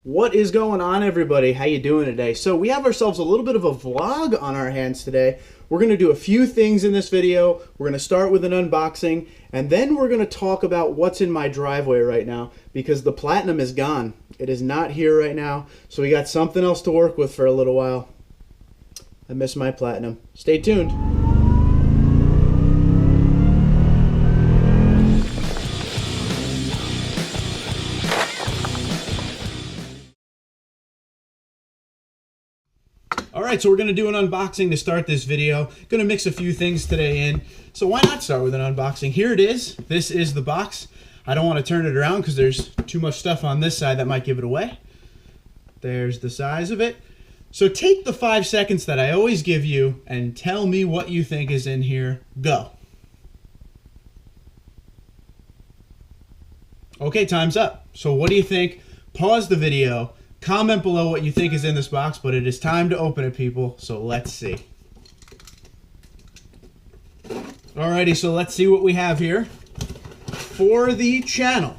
What is going on, everybody? How you doing today? So we have ourselves a little bit of a vlog on our hands today. We're going to do a few things in this video. We're going to start with an unboxing, and then we're going to talk about what's in my driveway right now, because the Platinum is gone. It is not here right now, so we got something else to work with for a little while. I miss my Platinum. Stay tuned. Alright, so we're going to do an unboxing to start this video. Going to mix a few things today in. So why not start with an unboxing? Here it is. This is the box. I don't want to turn it around because there's too much stuff on this side that might give it away. There's the size of it. So take the 5 seconds that I always give you and tell me what you think is in here. Go. Okay, time's up. So what do you think? Pause the video. Comment below what you think is in this box, but it is time to open it, people, so let's see. Alrighty, so let's see what we have here. For the channel,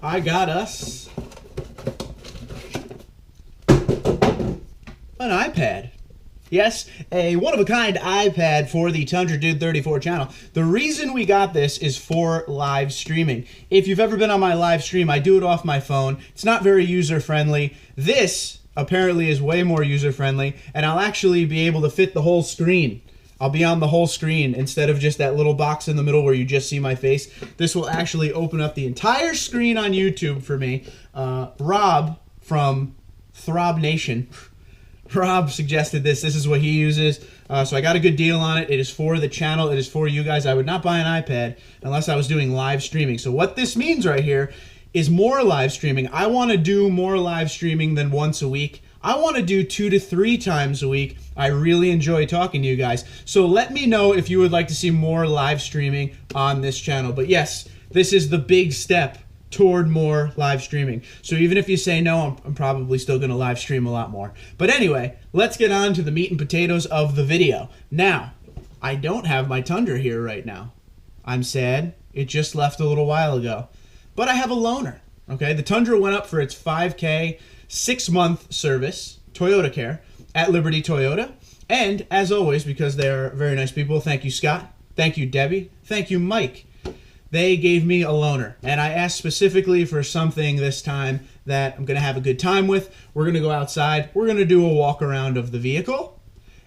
I got us an iPad. Yes, a one-of-a-kind iPad for the Tundra Dude 34 channel. The reason we got this is for live streaming. If you've ever been on my live stream, I do it off my phone. It's not very user-friendly. This apparently is way more user-friendly, and I'll actually be able to fit the whole screen. I'll be on the whole screen instead of just that little box in the middle where you just see my face. This will actually open up the entire screen on YouTube for me. Rob from Throb Nation, Rob suggested this. This is what he uses. So I got a good deal on it. It is for the channel. It is for you guys. I would not buy an iPad unless I was doing live streaming. So what this means right here is more live streaming. I want to do more live streaming than once a week. I want to do 2 to 3 times a week. I really enjoy talking to you guys. So let me know if you would like to see more live streaming on this channel. But yes, this is the big step toward more live streaming. So even if you say no, I'm probably still going to live stream a lot more. But anyway, let's get on to the meat and potatoes of the video. Now, I don't have my Tundra here right now. I'm sad. It just left a little while ago. But I have a loaner. Okay, the Tundra went up for its 5K 6-month service, Toyota Care, at Liberty Toyota. And as always, because they're very nice people, thank you, Scott. Thank you, Debbie. Thank you, Mike. They gave me a loaner, and I asked specifically for something this time that I'm going to have a good time with. We're going to go outside. We're going to do a walk around of the vehicle,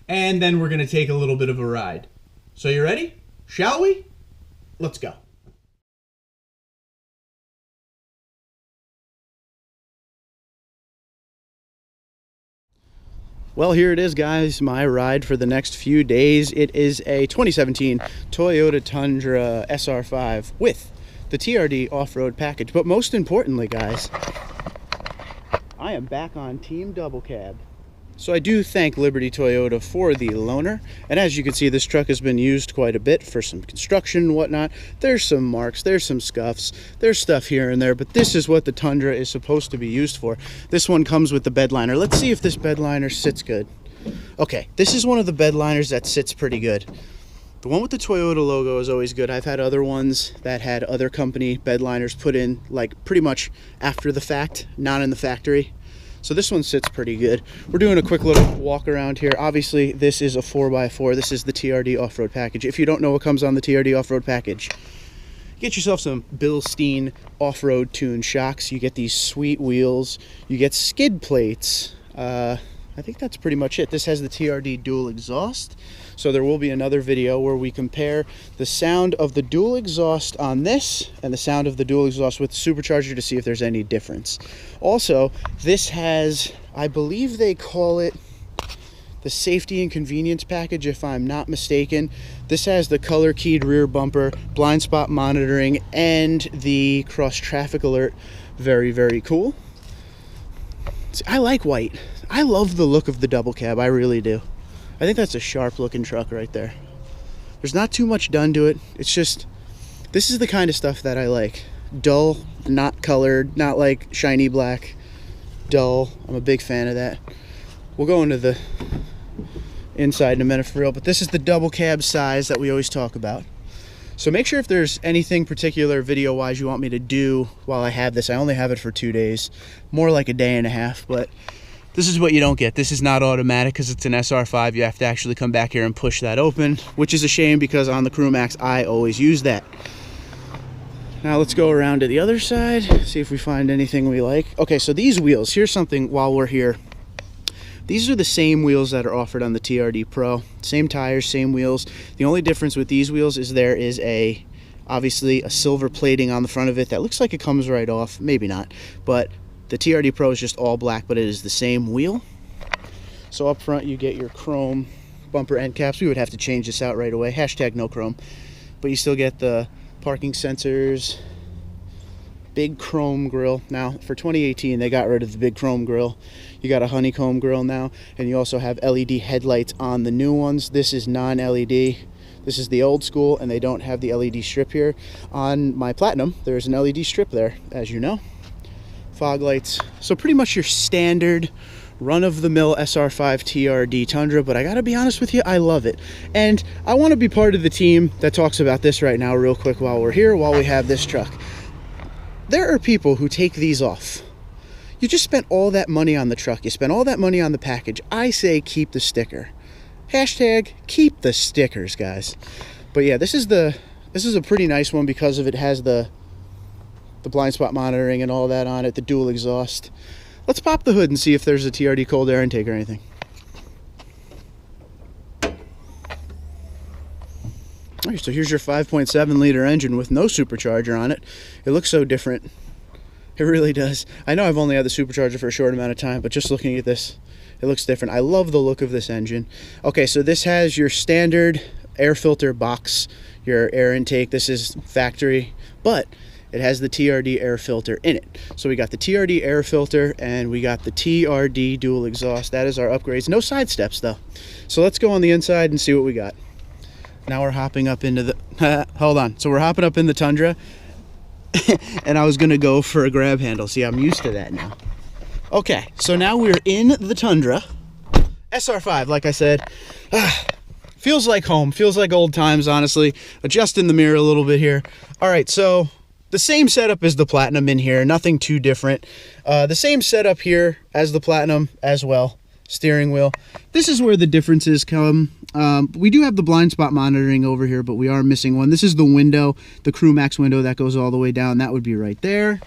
and then we're going to take a little bit of a ride. So you ready? Shall we? Let's go. Well, here it is, guys, my ride for the next few days. It is a 2017 Toyota Tundra SR5 with the TRD off-road package. But most importantly, guys, I am back on Team Double Cab. So I do thank Liberty Toyota for the loaner. And as you can see, this truck has been used quite a bit for some construction and whatnot. There's some marks, there's some scuffs, there's stuff here and there, but this is what the Tundra is supposed to be used for. This one comes with the bed liner. Let's see if this bed liner sits good. Okay, this is one of the bed liners that sits pretty good. The one with the Toyota logo is always good. I've had other ones that had other company bed liners put in like pretty much after the fact, not in the factory. So this one sits pretty good. We're doing a quick little walk around here. Obviously, this is a 4x4. This is the TRD off-road package. If you don't know what comes on the TRD off-road package, get yourself some Bilstein off-road tuned shocks. You get these sweet wheels. You get skid plates. I think that's pretty much it. This has the TRD dual exhaust. So there will be another video where we compare the sound of the dual exhaust on this and the sound of the dual exhaust with the supercharger to see if there's any difference. Also, this has, I believe they call it the safety and convenience package, if I'm not mistaken. This has the color keyed rear bumper, blind spot monitoring, and the cross traffic alert. Very, very cool. See, I like white. I love the look of the double cab. I really do. I think that's a sharp looking truck right there. There's not too much done to it. It's just, this is the kind of stuff that I like. Dull, not colored, not like shiny black. Dull. I'm a big fan of that. We'll go into the inside in a minute for real, but this is the double cab size that we always talk about. So make sure if there's anything particular video-wise you want me to do while I have this. I only have it for 2 days, more like a day and a half, but this is what you don't get. This is not automatic because it's an SR5. You have to actually come back here and push that open, which is a shame because on the Crew Max, I always use that. Now let's go around to the other side, see if we find anything we like. Okay, so these wheels, here's something while we're here. These are the same wheels that are offered on the TRD Pro. Same tires, same wheels. The only difference with these wheels is there is obviously a silver plating on the front of it that looks like it comes right off. Maybe not, but the TRD Pro is just all black, but it is the same wheel. So up front you get your chrome bumper end caps. We would have to change this out right away. Hashtag no chrome. But you still get the parking sensors, big chrome grille. Now for 2018 they got rid of the big chrome grille. You got a honeycomb grille now, and you also have LED headlights on the new ones. This is non-LED. This is the old school, and they don't have the LED strip here. On my Platinum there's an LED strip there, as you know. Fog lights. So pretty much your standard run-of-the-mill SR5 TRD Tundra, but I gotta be honest with you, I love it. And I want to be part of the team that talks about this right now real quick while we're here, while we have this truck. There are people who take these off. You just spent all that money on the truck. You spent all that money on the package. I say keep the sticker. Hashtag keep the stickers, guys. But yeah, this is a pretty nice one because of it has the blind spot monitoring and all that on it, the dual exhaust. Let's pop the hood and see if there's a TRD cold air intake or anything. All right, so here's your 5.7 liter engine with no supercharger on it. It looks so different. It really does. I know I've only had the supercharger for a short amount of time, but just looking at this, it looks different. I love the look of this engine. Okay, so this has your standard air filter box, your air intake. This is factory, but it has the TRD air filter in it. So we got the TRD air filter and we got the TRD dual exhaust. That is our upgrades. No side steps though. So let's go on the inside and see what we got. Now we're hopping up into the, hold on. So we're hopping up in the Tundra and I was gonna go for a grab handle. See, I'm used to that now. Okay, so now we're in the Tundra. SR5, like I said. Feels like home, feels like old times, honestly. Adjusting the mirror a little bit here. All right, so the same setup as the Platinum in here, nothing too different. The same setup here as the Platinum as well. Steering wheel. This is where the differences come. We do have the blind spot monitoring over here, but we are missing one. This is the window, the Crew Max window that goes all the way down. That would be right there.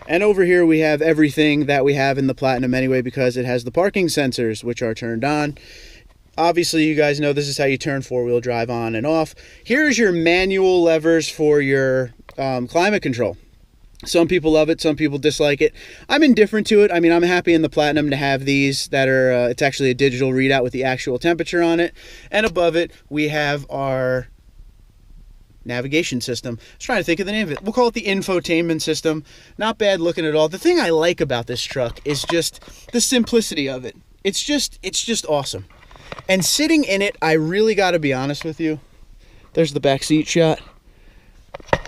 And over here we have everything that we have in the Platinum anyway, because it has the parking sensors, which are turned on. Obviously, you guys know this is how you turn four-wheel drive on and off. Here's your manual levers for your climate control. Some people love it, some people dislike it. I'm indifferent to it. I mean, I'm happy in the Platinum to have these that are, it's actually a digital readout with the actual temperature on it. And above it, we have our navigation system. I was trying to think of the name of it. We'll call it the infotainment system. Not bad looking at all. The thing I like about this truck is just the simplicity of it. It's just awesome. And sitting in it, I really got to be honest with you. There's the back seat shot.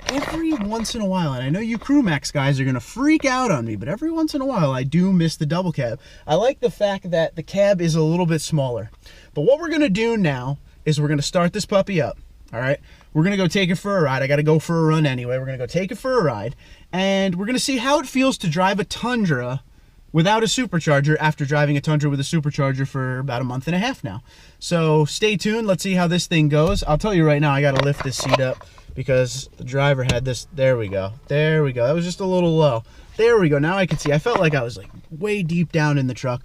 Every once in a while, and I know you Crew Max guys are going to freak out on me, but every once in a while I do miss the double cab. I like the fact that the cab is a little bit smaller. But what we're going to do now is we're going to start this puppy up. All right, we're going to go take it for a ride. I got to go for a run anyway. We're going to go take it for a ride, and we're going to see how it feels to drive a Tundra without a supercharger after driving a Tundra with a supercharger for about a month and a half now. So stay tuned. Let's see how this thing goes. I'll tell you right now, I got to lift this seat up because the driver had this. There we go. There we go. That was just a little low. There we go. Now I can see. I felt like I was like way deep down in the truck.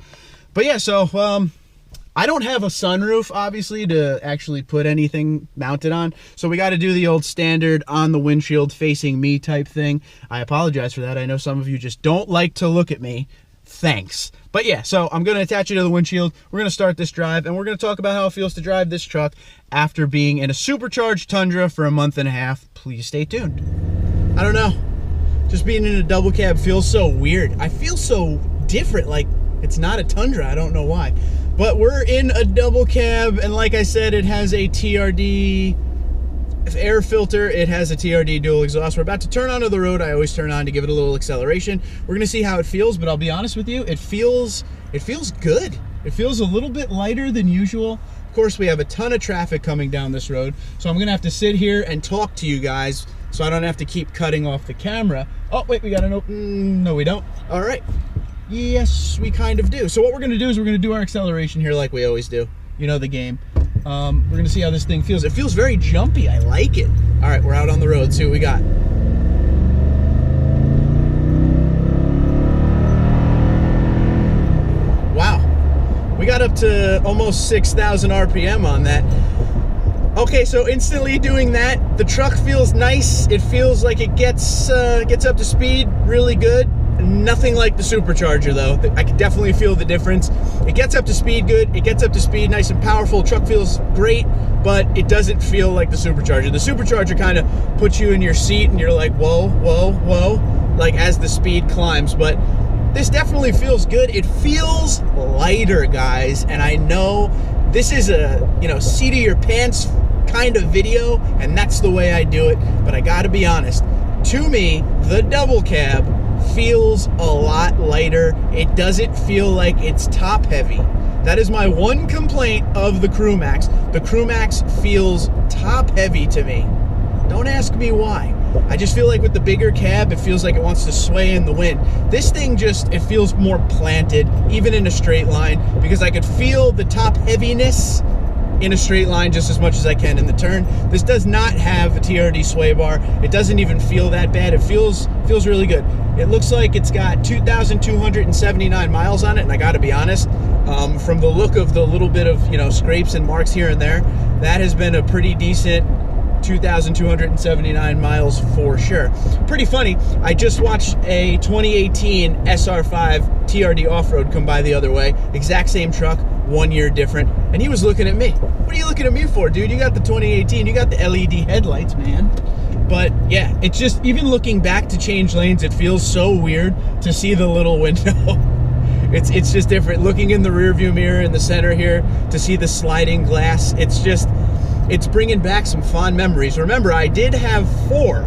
But yeah, so I don't have a sunroof, obviously, to actually put anything mounted on. So we got to do the old standard on the windshield facing me type thing. I apologize for that. I know some of you just don't like to look at me. Thanks. But yeah, so I'm going to attach it to the windshield. We're going to start this drive, and we're going to talk about how it feels to drive this truck after being in a supercharged Tundra for a month and a half. Please stay tuned. I don't know. Just being in a double cab feels so weird. I feel so different, like it's not a Tundra. I don't know why. But we're in a double cab, and like I said, it has a TRD air filter. It has a TRD dual exhaust. We're about to turn onto the road. I always turn on to give it a little acceleration. We're gonna see how it feels, but I'll be honest with you, it feels good. It feels a little bit lighter than usual Of course, we have a ton of traffic coming down this road, so I'm gonna have to sit here and talk to you guys so I don't have to keep cutting off the camera. Oh, wait, we got an open, no we don't. All right, yes, we kind of do. So what we're gonna do is we're gonna do our acceleration here like we always do. You know the game. We're gonna see how this thing feels. It feels very jumpy, I like it. All right, we're out on the road, see what we got. We got up to almost 6,000 RPM on that. Okay, so instantly doing that, the truck feels nice. It feels like it gets up to speed really good. Nothing like the supercharger though. I can definitely feel the difference. It gets up to speed good. It gets up to speed nice and powerful. Truck feels great, but it doesn't feel like the supercharger. The supercharger kind of puts you in your seat and you're like, whoa, whoa, whoa, like as the speed climbs. But this definitely feels good. It feels lighter, guys, and I know this is a, you know, seat of your pants kind of video, and that's the way I do it, but I gotta be honest, to me, the double cab feels a lot lighter. It doesn't feel like it's top heavy. That is my one complaint of the Crewmax. The Crewmax feels top heavy to me. Don't ask me why. I just feel like with the bigger cab, it feels like it wants to sway in the wind. This thing just, it feels more planted, even in a straight line, because I could feel the top heaviness in a straight line just as much as I can in the turn. This does not have a TRD sway bar. It doesn't even feel that bad. It feels really good. It looks like it's got 2,279 miles on it, and I gotta be honest, from the look of the little bit of, you know, scrapes and marks here and there, that has been a pretty decent 2,279 miles for sure. Pretty funny, I just watched a 2018 SR5 TRD off-road come by the other way, exact same truck, 1 year different, and he was looking at me. What are you looking at me for, dude? You got the 2018, you got the LED headlights, man. But yeah, it's just, even looking back to change lanes, it feels so weird to see the little window. It's just different. Looking in the rear view mirror in the center here to see the sliding glass, it's bringing back some fond memories. Remember, I did have four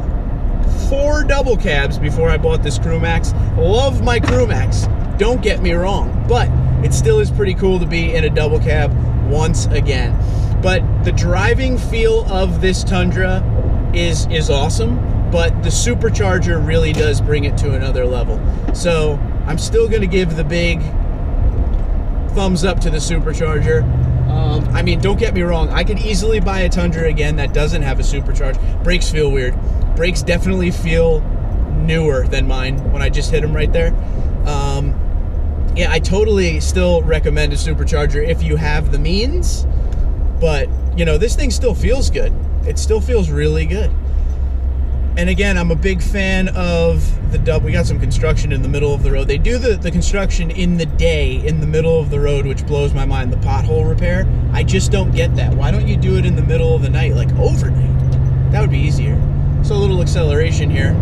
double cabs before I bought this Crewmax. Love my Crewmax, don't get me wrong, but it still is pretty cool to be in a double cab once again. But the driving feel of this Tundra is awesome, but the supercharger really does bring it to another level. So I'm still gonna give the big thumbs up to the supercharger. I mean, don't get me wrong, I could easily buy a Tundra again that doesn't have a supercharge. Brakes feel weird. Brakes definitely feel newer than mine when I just hit them right there. Yeah, I totally still recommend a supercharger if you have the means, but you know, this thing still feels good. It still feels really good. And again, I'm a big fan of the double. We got some construction in the middle of the road. They do the construction in the day in the middle of the road, which blows my mind, the pothole repair. I just don't get that. Why don't you do it in the middle of the night, like overnight? That would be easier. So a little acceleration here.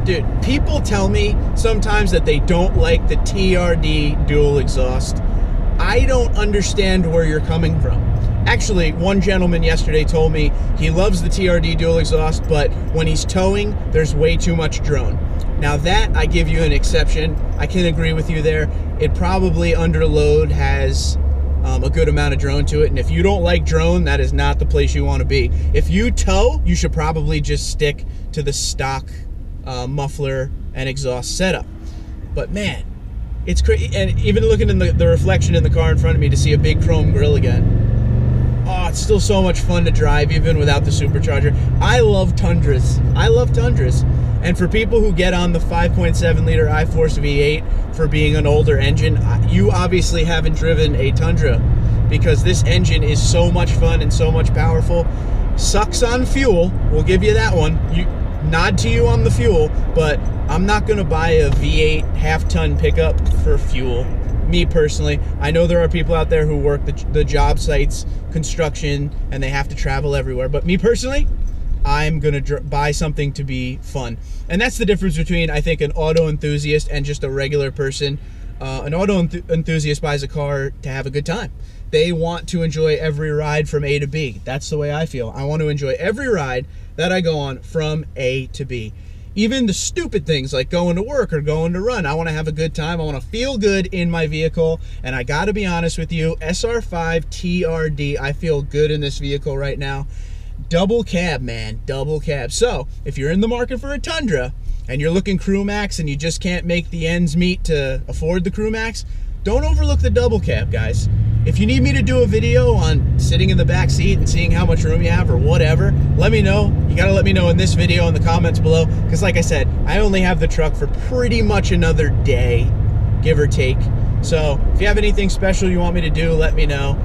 Dude, people tell me sometimes that they don't like the TRD dual exhaust. I don't understand where you're coming from. Actually, one gentleman yesterday told me he loves the TRD dual exhaust, but when he's towing, there's way too much drone. Now that, I give you an exception. I can agree with you there. It probably under load has a good amount of drone to it, and if you don't like drone, that is not the place you want to be. If you tow, you should probably just stick to the stock muffler and exhaust setup. But man, it's crazy. And even looking in the reflection in the car in front of me to see a big chrome grille again. Oh, it's still so much fun to drive even without the supercharger. I love Tundras. I love Tundras. And for people who get on the 5.7 liter iForce V8 for being an older engine, you obviously haven't driven a Tundra, because this engine is so much fun and so much powerful. Sucks on fuel, we'll give you that one. Nod to you on the fuel, but I'm not gonna buy a V8 half-ton pickup for fuel. Me personally, I know there are people out there who work the job sites, construction, and they have to travel everywhere, but me personally, I'm gonna buy something to be fun. And that's the difference between, I think, an auto enthusiast and just a regular person. An auto enthusiast buys a car to have a good time. They want to enjoy every ride from A to B. That's the way I feel. I want to enjoy every ride that I go on from A to B. even the stupid things like going to work or going to run. I want to have a good time. I want to feel good in my vehicle. And I got to be honest with you, SR5 TRD, I feel good in this vehicle right now. Double cab, man, double cab. So if you're in the market for a Tundra and you're looking Crew Max and you just can't make the ends meet to afford the Crew Max, don't overlook the double cab, guys. If you need me to do a video on sitting in the back seat and seeing how much room you have or whatever, let me know. You gotta let me know in this video in the comments below, because like I said, I only have the truck for pretty much another day, give or take. So if you have anything special you want me to do, let me know.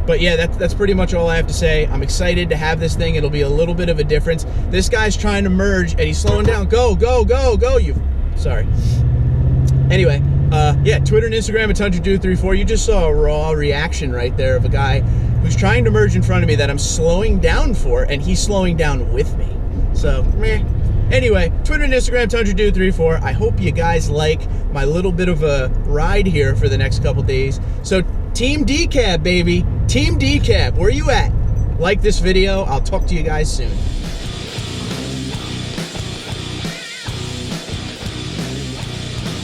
But yeah, that's pretty much all I have to say. I'm excited to have this thing. It'll be a little bit of a difference. This guy's trying to merge and he's slowing down. Go, go, go, go, sorry. Anyway, yeah, Twitter and Instagram at TundraDude34. You just saw a raw reaction right there of a guy who's trying to merge in front of me that I'm slowing down for, and he's slowing down with me. So, meh. Anyway, Twitter and Instagram, TundraDude34. I hope you guys like my little bit of a ride here for the next couple days. So, Team Decab, baby. Team Decab, where you at? Like this video. I'll talk to you guys soon.